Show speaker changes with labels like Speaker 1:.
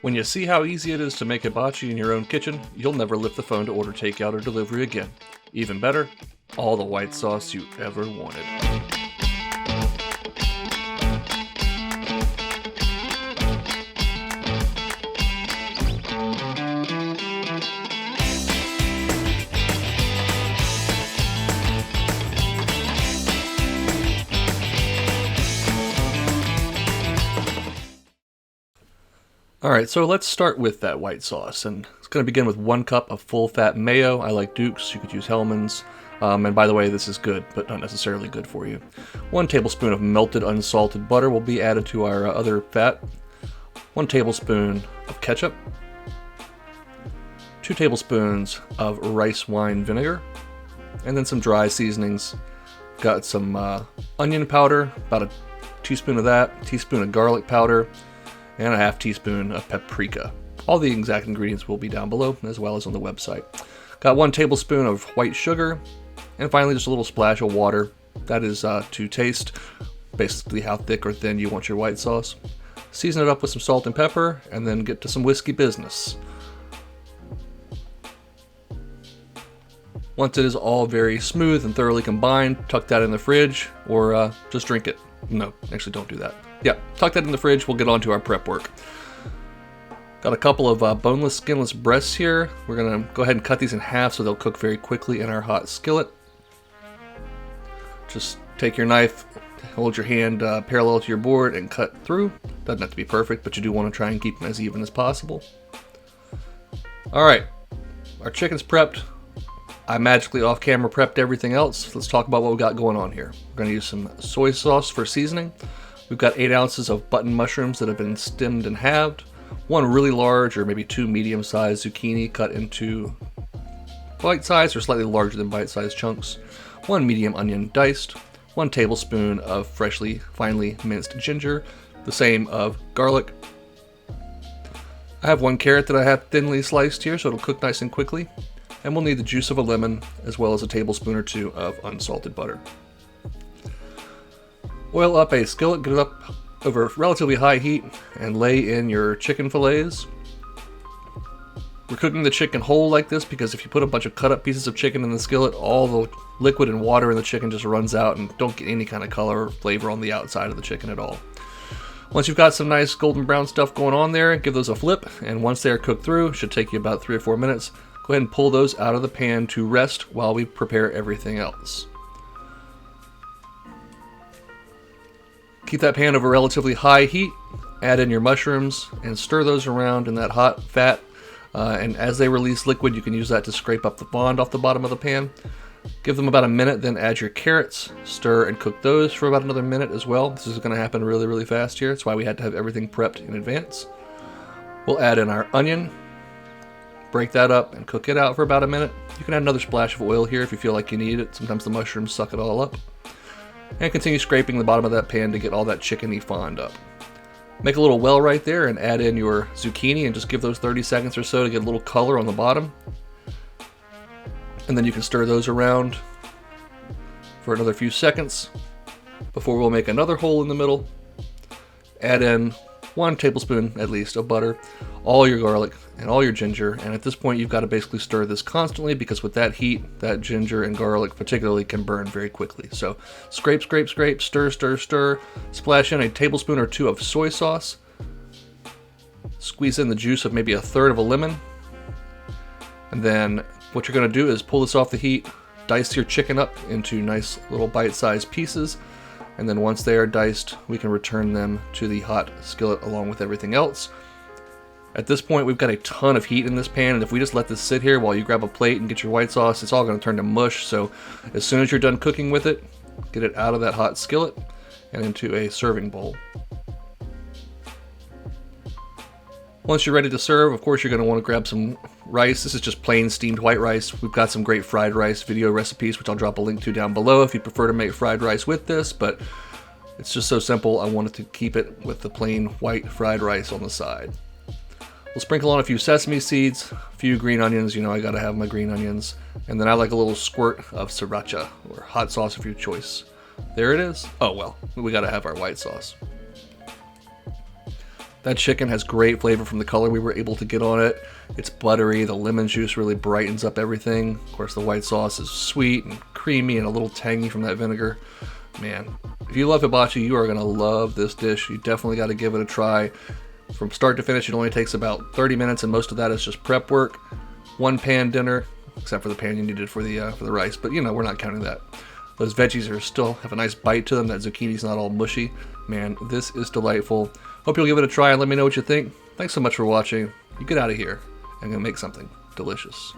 Speaker 1: When you see how easy it is to make hibachi in your own kitchen, you'll never lift the phone to order takeout or delivery again. Even better, all the white sauce you ever wanted. Alright, so let's start with that white sauce, and it's going to begin with 1 cup of full-fat mayo. I like Duke's, you could use Hellmann's, and by the way, this is good, but not necessarily good for you. 1 tablespoon of melted unsalted butter will be added to our other fat. 1 tablespoon of ketchup. 2 tablespoons of rice wine vinegar, and then some dry seasonings. Got some onion powder, about a teaspoon of that, a teaspoon of garlic powder, and a half teaspoon of paprika. All the exact ingredients will be down below, as well as on the website. Got 1 tablespoon of white sugar, and finally just a little splash of water. That is to taste, basically how thick or thin you want your white sauce. Season it up with some salt and pepper, and then get to some whiskey business. Once it is all very smooth and thoroughly combined, tuck that in the fridge, or just drink it. No, actually don't do that. Yeah, tuck that in the fridge, we'll get on to our prep work. Got a couple of boneless, skinless breasts here. We're going to go ahead and cut these in half so they'll cook very quickly in our hot skillet. Just take your knife, hold your hand parallel to your board and cut through. Doesn't have to be perfect, but you do want to try and keep them as even as possible. Alright, our chicken's prepped. I magically off camera prepped everything else. Let's talk about what we got going on here. We're going to use some soy sauce for seasoning. We've got 8 ounces of button mushrooms that have been stemmed and halved, 1 really large or maybe 2 medium-sized zucchini cut into bite-sized or slightly larger than bite-sized chunks, 1 medium onion diced, 1 tablespoon of freshly finely minced ginger, the same of garlic. I have 1 carrot that I have thinly sliced here so it'll cook nice and quickly, and we'll need the juice of a lemon as well as a tablespoon or 2 of unsalted butter. Oil up a skillet, get it up over relatively high heat, and lay in your chicken fillets. We're cooking the chicken whole like this because if you put a bunch of cut up pieces of chicken in the skillet, all the liquid and water in the chicken just runs out and don't get any kind of color or flavor on the outside of the chicken at all. Once you've got some nice golden brown stuff going on there, give those a flip, and once they are cooked through, should take you about 3 or 4 minutes, go ahead and pull those out of the pan to rest while we prepare everything else. Keep that pan over relatively high heat, add in your mushrooms, and stir those around in that hot fat. And as they release liquid, you can use that to scrape up the bond off the bottom of the pan. Give them about a minute, then add your carrots, stir and cook those for about another minute as well. This is going to happen really, really fast here. That's why we had to have everything prepped in advance. We'll add in our onion, break that up, and cook it out for about a minute. You can add another splash of oil here if you feel like you need it. Sometimes the mushrooms suck it all up. And continue scraping the bottom of that pan to get all that chickeny fond up. Make a little well right there and add in your zucchini and just give those 30 seconds or so to get a little color on the bottom. And then you can stir those around for another few seconds before we'll make another hole in the middle. Add in 1 tablespoon at least of butter, all your garlic and all your ginger, and at this point you've got to basically stir this constantly because with that heat, that ginger and garlic particularly can burn very quickly. So scrape, scrape, scrape, stir, stir, stir, splash in a tablespoon or 2 of soy sauce, squeeze in the juice of maybe 1/3 of a lemon, and then what you're going to do is pull this off the heat, dice your chicken up into nice little bite-sized pieces, and then once they are diced, we can return them to the hot skillet along with everything else. At this point, we've got a ton of heat in this pan, and if we just let this sit here while you grab a plate and get your white sauce, it's all going to turn to mush. So as soon as you're done cooking with it, get it out of that hot skillet and into a serving bowl. Once you're ready to serve, of course, you're going to want to grab some rice. This is just plain steamed white rice. We've got some great fried rice video recipes, which I'll drop a link to down below if you prefer to make fried rice with this, but it's just so simple. I wanted to keep it with the plain white fried rice on the side. We'll sprinkle on a few sesame seeds, a few green onions. You know I gotta have my green onions. And then I like a little squirt of sriracha, or hot sauce of your choice. There it is. Oh well, we gotta have our white sauce. That chicken has great flavor from the color we were able to get on it. It's buttery, the lemon juice really brightens up everything. Of course, the white sauce is sweet and creamy and a little tangy from that vinegar. Man, if you love hibachi, you are going to love this dish. You definitely got to give it a try. From start to finish, it only takes about 30 minutes, and most of that is just prep work. One pan dinner, except for the pan you needed for the rice, but you know, we're not counting that. Those veggies are still have a nice bite to them. That zucchini's not all mushy. Man, this is delightful. Hope you'll give it a try and let me know what you think. Thanks so much for watching. You get out of here. I'm going to make something delicious.